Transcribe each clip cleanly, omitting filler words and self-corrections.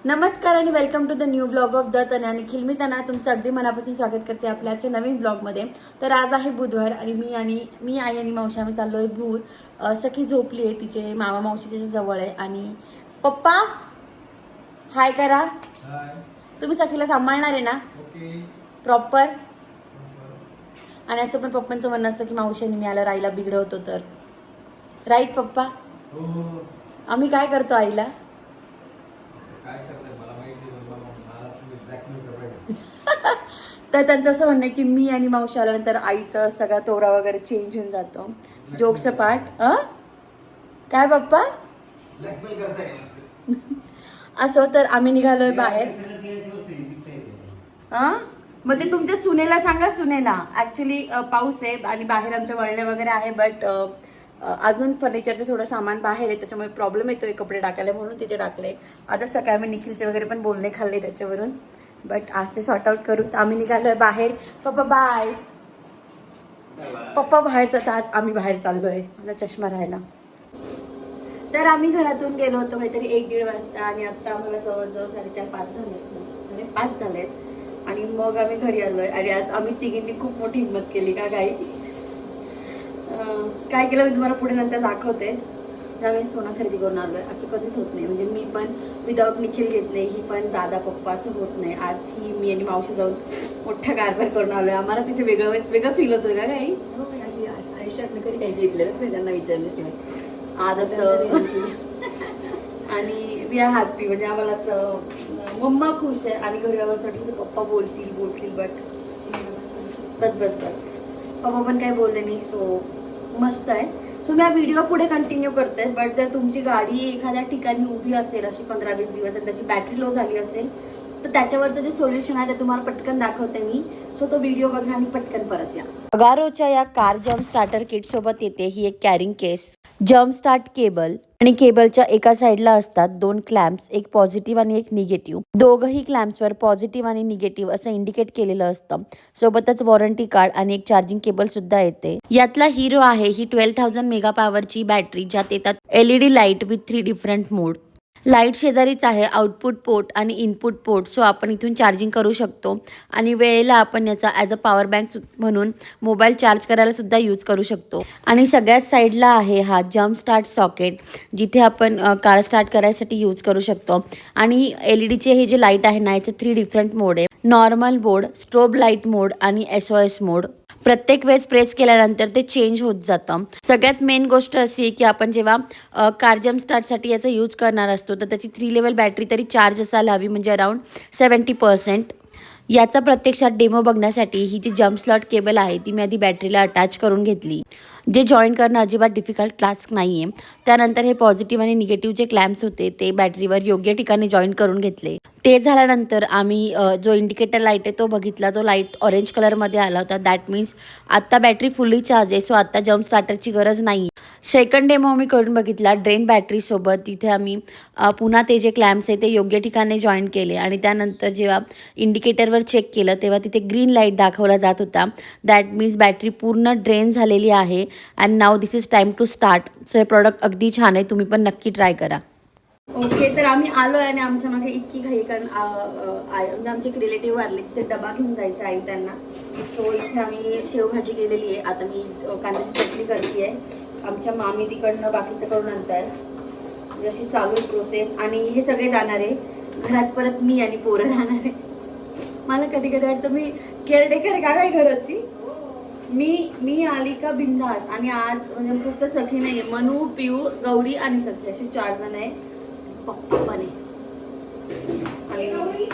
नमस्कार आणि welcome to the new blog of the Tanya आणि निखिल. मी त्यांना तुमचं अगदी मनापासून स्वागत करते आपल्या आजच्या नवीन ब्लॉगमध्ये. तर आज आहे बुधवार आणि मी आई आणि मावशी आम्ही चाललो आहे भूर. सखी झोपली आहे, तिचे मामा मावशी तिच्या जवळ आहे. आणि पप्पा हाय करा. तुम्ही सखीला सांभाळणार आहे ना प्रॉपर? आणि असं पण पप्पांचं म्हणणं असतं की मावशीने मी आला राईला बिघडवतो तर, राईट पप्पा? आम्ही काय करतो आईला? तर त्यांचं असं म्हणणं आहे की मी आणि मावशी आल्यानंतर आईचं सगळा तोरा वगैरे चेंज होऊन जातो. Jokes part. काय पप्पा? असो तर आम्ही निघालोय बाहेर. मग ते तुमच्या सुनेला सांगा. सुनेला ऍक्च्युली पाऊस आहे आणि बाहेर आमच्या वळणे वगैरे आहे, बट अजून फर्निचरचं थोडं सामान बाहेर आहे, त्याच्यामुळे प्रॉब्लेम येतोय कपडे टाकायला, म्हणून तिथे टाकले. आता सकाळी मी निखिलचे वगैरे पण बोलणे खाल्ले त्याच्यावरून, बट आज ते सॉर्ट आउट करू. आम्ही निघालोय बाहेर. पप्पा बाय. पप्पा बाहेर जातात, आज आम्ही बाहेर चाललोय. माझा चष्मा राहिला. तर आम्ही घरातून गेलो होतो काहीतरी 1-1:30 वाजता आणि आता आम्हाला जवळजवळ 4:30 झालेत आणि मग आम्ही घरी आलोय. आणि आज आम्ही तिघींनी खूप मोठी हिंमत केली का काही. काय केलं मी तुम्हाला पुढे नंतर दाखवतेच. आम्ही सोना खरेदी करून आलोय. असं कधीच होत नाही, म्हणजे मी पण विदाऊट निखिल घेत नाही, ही पण दादा पप्पा, असं होत नाही. आज ही मी आणि मावशी जाऊन मोठा कारभार करून आलोय. आम्हाला तिथे वेगळं फील होतं का काही. आयुष्यात कधी काही घेतलेलंच नाही त्यांना विचारल्याशिवाय आज असं. आणि वी आर हॅपी, म्हणजे आम्हाला असं मम्मा खुश आहे आणि घरी आम्हाला वाटलं की पप्पा बोलतील बट बस पप्पा पण काही बोलले नाही. सो मस्त आहे. सो मी हा व्हिडिओ पुढे कंटिन्यू करते. बट जर तुमची गाडी एखाद्या ठिकाणी उभी असेल अशी 15-20 दिवस आणि त्याची बॅटरी लो झाली असेल तर त्याच्यावरचं जे सोल्युशन आहे ते तुम्हाला पटकन दाखवते मी. सो तो व्हिडिओ बघा आणि पटकन परत या. अगारोच्या या कार जम्प स्टार्टर किट सोबत येते ही एक कॅरिंग केस, जम्प स्टार्ट केबल आणि केबलच्या एका साईडला असतात 2 क्लॅम्प्स, एक पॉझिटिव्ह आणि एक निगेटिव्ह. दोघही क्लॅम्प्सवर पॉझिटिव्ह आणि निगेटिव्ह असं इंडिकेट केलेलं असतं. सोबतच वॉरंटी कार्ड आणि एक चार्जिंग केबल सुद्धा येते. यातला हिरो आहे ही 12,000 मेगा पॉवरची बॅटरी, ज्यात येतात LED light with 3 different mode. Light शेजारीच आहे आउटपुट पोर्ट आणि इनपुट पोर्ट, सो आपण इथून चार्जिंग करू शकतो. आणि वेळेला आपण याचा ॲज अ पॉवर बँक म्हणून मोबाईल चार्ज करायला सुद्धा यूज करू शकतो. आणि सगळ्यात साईडला आहे हा जम्प स्टार्ट सॉकेट, जिथे आपण कार स्टार्ट करायसाठी यूज करू शकतो. आणि LEDचे हे जे लाईट आहे ना, याचे 3 डिफरंट मोड आहे, नॉर्मल मोड, स्ट्रोब लाईट मोड आणि SOS मोड. प्रत्येक वेळेस प्रेस केल्यानंतर ते चेंज होत जातं. सगळ्यात मेन गोष्ट अशी आहे की आपण जेव्हा कार जम्प स्टार्टसाठी याचा यूज करणार असतो तर त्याची 3 लेवल बॅटरी तरी चार्ज असायला हवी, म्हणजे अराउंड 70%. याचा प्रत्यक्षात डेमो बघण्यासाठी ही जी जम्प स्लॉट केबल आहे ती मी आधी बॅटरीला अटॅच करून घेतली, जे जॉईन करणं अजिबात डिफिकल्ट टास्क नाही आहे. त्यानंतर हे पॉझिटिव्ह आणि निगेटिव्ह जे क्लॅम्प्स होते ते बॅटरीवर योग्य ठिकाणी जॉईन करून घेतले. ते झाल्यानंतर आम्ही जो इंडिकेटर लाईट आहे तो बघितला. जो लाईट ऑरेंज कलरमध्ये आला होता, दॅट मीन्स आत्ता बॅटरी फुल्ली चार्ज आहे, सो आत्ता जम्प स्टार्टरची गरज नाही. सेकंड डेमो मी करून बघितला ड्रेन बॅटरीसोबत. तिथे आम्ही पुन्हा ते जे क्लॅम्प्स आहे ते योग्य ठिकाणी जॉईन केले आणि त्यानंतर जेव्हा इंडिकेटरवर चेक केलं तेव्हा तिथे ग्रीन लाईट दाखवला जात होता. दॅट मीन्स बॅटरी पूर्ण ड्रेन झालेली आहे. And now this is time to start. So हे प्रॉडक्ट अगदी छान आहे, तुम्ही पण नक्की ट्राय करा. ओके, तर आम्ही आलो आहे आणि आमच्या मागे इतकी घाई, कारण म्हणजे आमचे एक रिलेटिव्ह वारले, ते डबा घेऊन जायचं आहे त्यांना. सो इथे आम्ही शेवभाजी केलेली आहे. आता मी कांद्याची चटणी करते आहे. आमच्या मामी तिकडनं बाकीचं करून आणत आहे, म्हणजे अशी चालू प्रोसेस. आणि हे सगळे जाणार आहे घरात, परत मी आणि पोरं राहणार आहे. मला कधी कधी वाटतं मी केअरटेकर आहे का काय घराची. मी आली का बिंदास. आणि आज म्हणजे फक्त सखी नाही आहे, मनू, पिऊ, गौरी आणि सखी अशी 4 जण आहे. पप्पा पण आहे आणि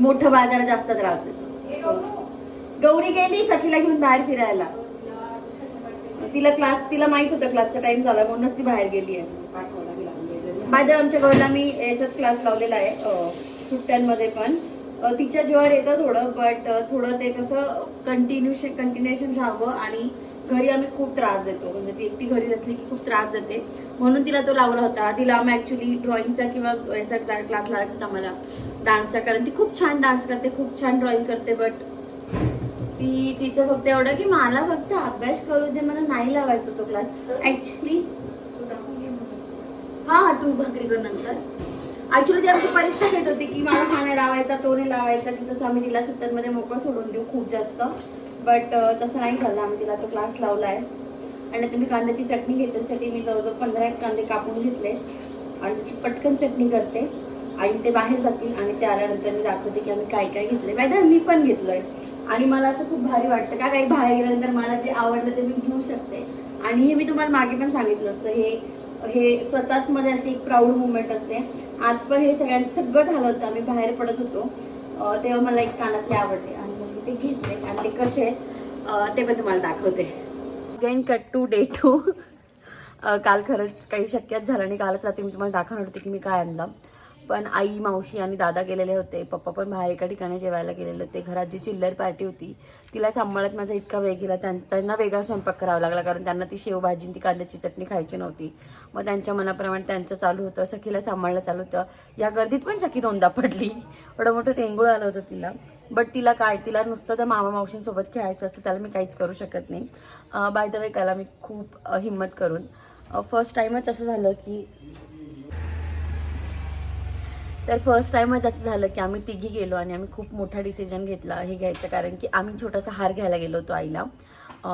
मोठं बाजारात जास्तच राहते. गौरी गेली सखीला घेऊन बाहेर फिरायला. तिला माहित होतं क्लासचा टाइम झाला, म्हणूनच ती बाहेर गेली आहे. बाय आमच्या गौरीला मी याच्यात क्लास लावलेला आहे सुट्ट्यांमध्ये पण. तिच्या जीवावर येतं थोडं, बट थोडं ते कसं कंटिन्युएशन राहावं. आणि घरी आम्ही खूप त्रास देतो, म्हणजे ती एकटी घरी असली की खूप त्रास देते, म्हणून तिला तो लावला होता. तिला आम्ही ऍक्च्युली ड्रॉइंगचा किंवा याचा क्लास लावायचा होता मला, डान्सचा, कारण ती खूप छान डान्स करते, खूप छान ड्रॉइंग करते. बट तिचं फक्त एवढं की मला फक्त अभ्यास करू दे, मला नाही लावायचा तो क्लास ऍक्च्युली. हा तू भाकरी कर नंतर. ऍक्च्युली ती आमची परीक्षा घेत होती की मला हा नाही लावायचा तो नाही लावायचा, की तसं आम्ही तिला सुट्ट्यांमध्ये मोकळं सोडून देऊ खूप जास्त, बट तसं नाही झालं. आम्ही तिला तो क्लास लावला आहे. आणि तुम्ही कांद्याची चटणी घेतल्यासाठी मी जवळजवळ 15 कांदे कापून घेतले आणि त्याची पटकन चटणी करते. आई ते बाहेर जातील आणि ते आल्यानंतर मी दाखवते की आम्ही काय काय घेतले. बाय मी पण घेतलंय आणि मला असं खूप भारी वाटतं का काही बाहेर गेल्यानंतर मला जे आवडलं ते मी घेऊ शकते. आणि हे मी तुम्हाला मागे पण सांगितलं असतं, हे स्वतःच मध्ये अशी एक प्राऊड मुवमेंट असते. आज पण हे सगळं झालं होतं, आम्ही बाहेर पडत होतो तेव्हा मला एक कानातले आवडले आणि मग मी ते घेतले आणि ते कसे आहेत ते पण तुम्हाला दाखवते. Again cut to day 2. काल खरंच काही शक्यच झालं नाही. कालच रात्री मी तुम्हाला दाखवणार होते की मी काय आणलं, पण आई मावशी आणि दादा गेलेले होते, पप्पा पण बाहेर एका ठिकाणी जेवायला गेलेले होते. घरात जी चिल्लर पार्टी होती तिला सांभाळत माझा इतका वेळ गेला. त्यांना वेगळा स्वयंपाक करावा लागला कारण त्यांना ती शेवभाजी ती कांद्याची चटणी खायची नव्हती. मग त्यांच्या मनाप्रमाणे त्यांचं चालू होतं, सखीला सांभाळणं चालू होतं. या गर्दीत पण सखी दोनदा पडली, एवढं मोठं टेंगुळ आलं होतं तिला. बट तिला नुसतं त्या मामा मावशींसोबत खेळायचं असतं, त्याला मी काहीच करू शकत नाही. बाय द वे त्याला मी खूप हिम्मत करून फर्स्ट टाइमच असं झालं की आम्ही तिघी गेलो आणि आम्ही खूप मोठा डिसिजन घेतला हे घ्यायचं, कारण की आम्ही छोटासा हार घ्यायला गेलो होतो आईला.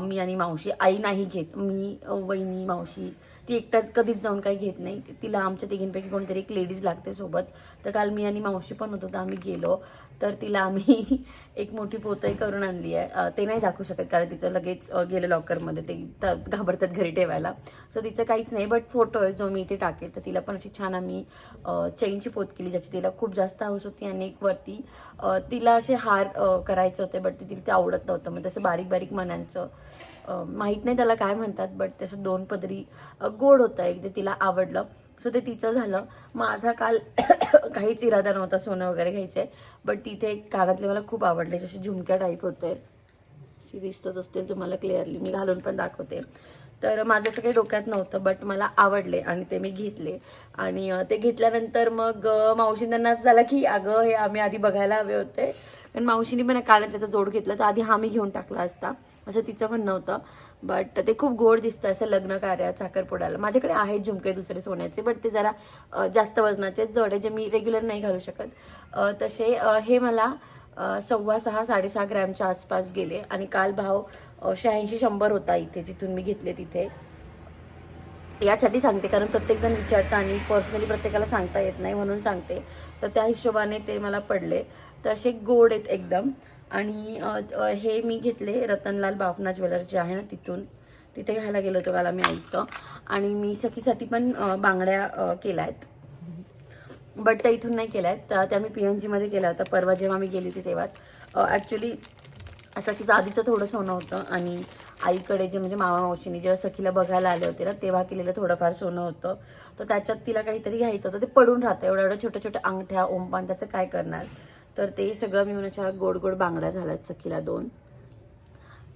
मी आणि मावशी. आई नाही घेत, मी वहिनी मावशी ती एकटाच कधीच जाऊन काही घेत नाही. तिला आमच्या तिघींपैकी कोणतरी एक लेडीज लागते सोबत. तर काल मी आणि मावशी पण होतो, तर आम्ही गेलो. तर तिला आम्ही एक मोठी पोतई करून आणली आहे. ते नाही दाखवू शकत कारण तिचं लगेच गेलं लॉकरमध्ये, ते घाबरतात घरी ठेवायला. सो तिचं काहीच नाही, बट फोटो आहे जो मी इथे टाकेल. तर तिला पण अशी छान आम्ही चेनची पोत केली ज्याची तिला खूप जास्त हौस होती. आणि एक वरती तिला असे हार करायचे होते, बट तिला ते आवडत नव्हतं. मग तसं बारीक बारीक मण्यांचं माहीत नाही त्याला काय म्हणतात, बट तसं 2 पदरी गोड होतं एक, जे तिला आवडलं. सो ते तिचं झालं. माझा काल काहीच इरादा नव्हता सोनं वगैरे घ्यायचंय, बट तिथे एक कानातले मला खूप आवडले, जसे झुमक्या टाईप होते. अशी दिसतच असतील तुम्हाला क्लिअरली, मी घालून पण दाखवते. तर माझं असं काही डोक्यात नव्हतं, बट मला आवडले आणि ते मी घेतले. आणि ते घेतल्यानंतर मग मावशींना असं झाला की अगं हे आम्ही आधी बघायला हवे होते, कारण मावशीने पण कानातल्याचा जोड घेतला तर आधी हा मी घेऊन टाकला असता असं तिचं म्हणणं होतं. बट ते खूप गोड दिसतं असं लग्न कार्यात साखरपुड्याला. माझ्याकडे आहेत झुमके दुसरे सोन्याचे, बट ते जरा जास्त वजनाचे जड आहे, जे मी रेग्युलर नाही घालू शकत. तसे हे मला 6.5-6.5 ग्रॅमच्या आसपास गेले. आणि काल भाव 86-100 होता इथे जिथून मी घेतले तिथे. यासाठी सांगते कारण प्रत्येकजण विचारतं आणि पर्सनली प्रत्येकाला सांगता येत नाही म्हणून सांगते. तर त्या हिशोबाने ते मला पडले. तर असे गोड आहेत एकदम. आणि हे मी घेतले रतनलाल बाफना ज्वेलर्स जे आहे ना तिथे घ्यायला गेलो होतो काल आम्ही आईचं. आणि मी सखीसाठी पण बांगड्या केल्या आहेत, बट त्या इथून नाही केल्या आहेत, त्या मी PNG मध्ये केल्या होत्या परवा जेव्हा मी गेली होती तेव्हाच. ॲक्च्युली सखीचं आधीचं थोडं सोनं होतं आणि आईकडे जे म्हणजे मामा मावशीने जेव्हा सखीला बघायला आले होते ना तेव्हा केलेलं थोडंफार सोनं होतं. तर त्याच्यात तिला काहीतरी घ्यायचं होतं, ते पडून राहतं एवढ्या छोट्या छोट्या अंगठ्या ओमपान, त्याचं काय करणार. तर ते सगळं मिळून अशा गोड गोड बांगड्या झाल्यात सखीला 2.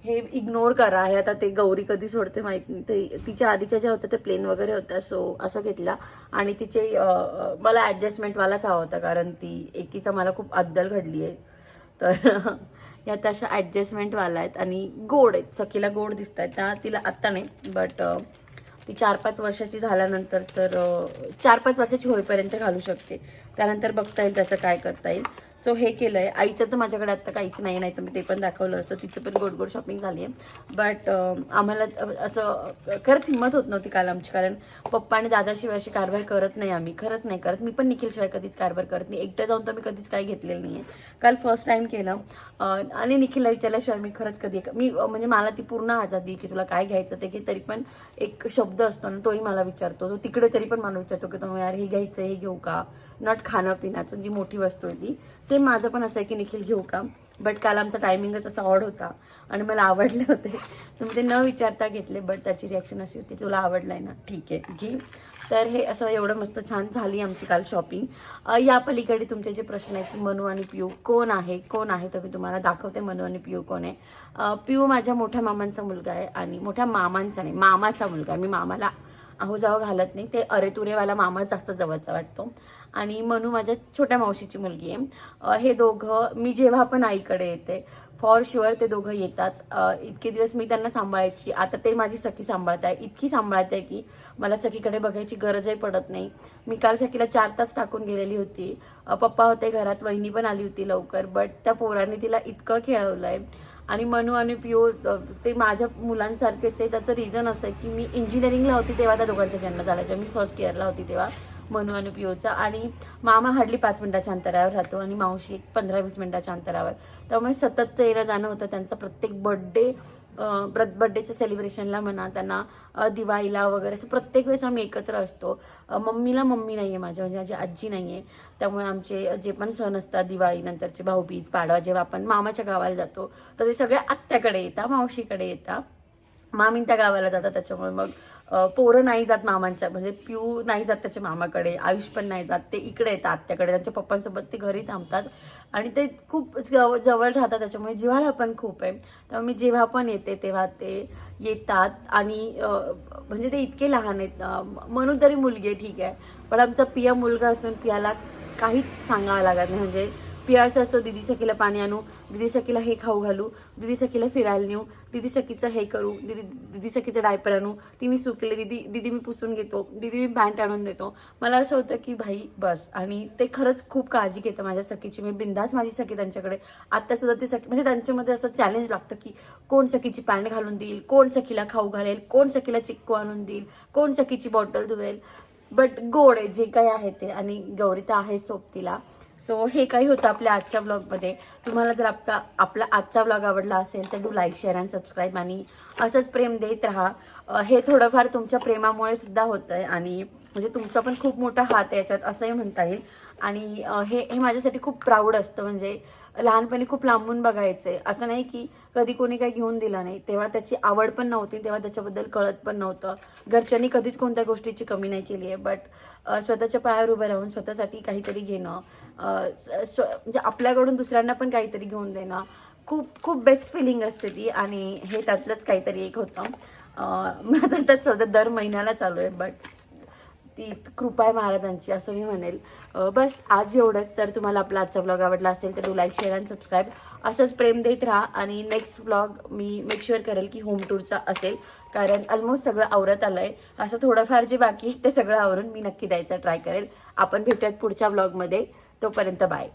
हे इग्नोर करा, हे आता ते गौरी कधी सोडते माहित नाही. ते तिच्या आधीच्या ज्या होत्या ते प्लेन वगैरे होत्या, सो असं घेतला. आणि तिचे मला ॲडजस्टमेंटवालाच हवा होता कारण ती एकीचा मला खूप अद्दल घडली आहे. तर यात अशा ॲडजस्टमेंटवाला आहेत आणि गोड आहेत, सखीला गोड दिसत आहेत. त्या तिला आत्ता नाही, बट ती 4-5 वर्षाची झाल्यानंतर तर 4-5 वर्षाची होईपर्यंत घालू शकते, त्यानंतर बघता येईल त्याचं काय करता येईल. सो हे केलं आहे. आईचं तर माझ्याकडे आत्ता काहीच नाही, तर मी ते पण दाखवलं असतं. तिचं पण गोड गोड शॉपिंग झाली आहे. बट आम्हाला असं खरंच हिंमत होत नव्हती काल आमची, कारण पप्पा आणि दादाशिवाय अशी कारभार करत नाही आम्ही, खरंच नाही करत. मी पण निखिलशिवाय कधीच कारभार करत नाही, एकटं जाऊन तर मी कधीच काही घेतलेलं नाही आहे. काल फर्स्ट टाइम केलं. आणि निखिलला विचारल्याशिवाय मी खरंच कधी म्हणजे मला ती पूर्ण आजादी की तुला काय घ्यायचं ते घे, तरी पण एक शब्द असतो ना तोही मला विचारतो. तो तिकडे तरी पण मला विचारतो की तुम्ही यार हे घ्यायचं, हे घेऊ का, नट खाणं पिण्याचं जी मोठी वस्तू आहे ती. सेम माझं पण असं आहे की निखिल घेऊ का, बट काल आमचा टायमिंगच असा ऑड होता आणि मला आवडले होते, तर मी ते न विचारता घेतले. बट त्याची रिॲक्शन अशी होती तुला आवडलाय ना, ठीक आहे घे. तर हे असं एवढं मस्त छान झाली आमची काल शॉपिंग. या पलीकडे तुमचे जे प्रश्न आहेत की मनू आणि पियू कोण आहे तर मी तुम्हाला दाखवते मनू आणि पियू कोण आहे. पियू माझ्या मोठ्या मामांचा मुलगा आहे आणि मोठ्या मामांचा नाही मामाचा मुलगा आहे. मी मामाला अहो जावं घालत नाही, ते अरेतुरेवाला मामा जास्त जवळचा वाटतो. आणि मनू माझ्या छोट्या मावशीची मुलगी आहे. हे दोघं मी जेव्हा पण आईकडे येते फॉर शुअर ते दोघं येतात. इतके दिवस मी त्यांना सांभाळायची, आता ते माझी सखी सांभाळत आहे. इतकी सांभाळत आहे की मला सखीकडे बघायची गरजही पडत नाही. मी काल सखीला 4 तास टाकून गेलेली होती. पप्पा होते घरात, वहिनी पण आली होती लवकर, बट त्या पोराने तिला इतकं खेळवलंय. आणि मनू आणि पिओ ते माझ्या मुलांसारखेच आहे. त्याचं रिझन असं आहे की मी इंजिनिअरिंगला होती तेव्हा त्या दोघांचा जन्म झाला, जेव्हा मी फर्स्ट इयरला होती तेव्हा मनू आणि पिओचा. आणि मामा हार्डली 5 मिनिटाच्या अंतरावर राहतो आणि मावशी 15-20 मिनिटाच्या अंतरावर. त्यामुळे सततचं येणं जाणं होतं त्यांचा. प्रत्येक बर्थडेच्या सेलिब्रेशनला म्हणा, त्यांना दिवाळीला वगैरे असं प्रत्येक वेळेस आम्ही एकत्र असतो. मम्मीला मम्मी नाही आहे माझ्या, म्हणजे माझी आजी नाही आहे. त्यामुळे आमचे जे पण सण असतात, दिवाळी नंतरचे भाऊबीज, पाडवा, जेव्हा आपण मामाच्या गावाला जातो तर ते सगळे आत्याकडे येतात, मावशीकडे येतात. मामी त्या गावाला जातात. त्याच्यामुळे मग पोरं नाही जात मामांच्या, म्हणजे पिऊ नाही जात त्याच्या मामाकडे, आयुष पण नाही जात. ते इकडे येतात आत्याकडे, त्यांच्या पप्पांसोबत ते घरी थांबतात. आणि ते खूप जवळ राहतात, त्याच्यामुळे जिव्हाळा पण खूप आहे. त्यामुळे मी जेव्हा पण येते तेव्हा ते येतात. आणि म्हणजे ते इतके लहान आहेत. म्हणून तरी मुलगी आहे ठीक आहे, पण आमचा पिया मुलगा असून पियाला काहीच सांगावं लागत नाही. म्हणजे पिया असं असतो, दिदी सखीला पाणी आणू, दिदी सखीला हे खाऊ घालू, दिदी सखीला फिरायला नेऊ, दिदी सखीचं हे करू, दिदी सखीचं डायपर आणू, ती मी सुकले, दिदी मी पुसून घेतो, दिदी मी पॅन्ट आणून देतो. मला असं होतं की भाई बस. आणि ते खरंच खूप काळजी घेतं माझ्या सखीची. मी बिंदास माझी सखी त्यांच्याकडे. आता सुद्धा ती सखी, म्हणजे त्यांच्यामध्ये असं चॅलेंज लागतं की कोण सखीची पॅन्ट घालून देईल, कोण सखीला खाऊ घालेल, कोण सखीला चिक्कू आणून देईल, कोण सखीची बॉटल धुवेल. बट गोड आहे जे काही आहे ते. आणि गौरी तर आहे सोबतीला. सो हे काही होतं आपल्या आजच्या व्लॉगमध्ये. तुम्हाला जर आपला आजचा व्लॉग आवडला असेल तर do like, share and subscribe. आणि असंच प्रेम देत राहा. हे थोडंफार तुमच्या प्रेमामुळे सुद्धा होतं आहे, आणि म्हणजे तुमचा पण खूप मोठा हात आहे याच्यात असंही म्हणता येईल. आणि हे माझ्यासाठी खूप प्राऊड असतं. म्हणजे लहानपणी खूप लांबून बघायचे, असं नाही की कधी कोणी काही घेऊन दिलं नाही. तेव्हा त्याची आवड पण नव्हती, तेव्हा त्याच्याबद्दल कळत पण नव्हतं. घरच्यांनी कधीच कोणत्या गोष्टीची कमी नाही केली आहे. बट स्वतःच्या पायावर उभं राहून स्वतःसाठी काहीतरी घेणं, म्हणजे आपल्याकडून दुसऱ्यांना पण काहीतरी घेऊन देणं, खूप खूप बेस्ट फिलिंग असते ती. आणि हे त्यातलंच काहीतरी एक होतं. माझं त्याच होतं, दर महिन्याला चालू आहे. बट ती कृपा आहे महाराजांची असं मी म्हणेल. बस आज एवढंच. जर तुम्हाला आपला आजचा व्लॉग आवडला असेल तर do like, share and subscribe. असंच प्रेम देत राहा. आणि next vlog me make sure करेल की होम टूरचा असेल, कारण ऑलमोस्ट सगळं आवरत आलंय. असं थोडंफार जे बाकी ते सगळं आवरून मी नक्की द्यायचा ट्राय करेल. आपण भेटूयात पुढच्या व्लॉगमध्ये. तोपर्यंत बाय.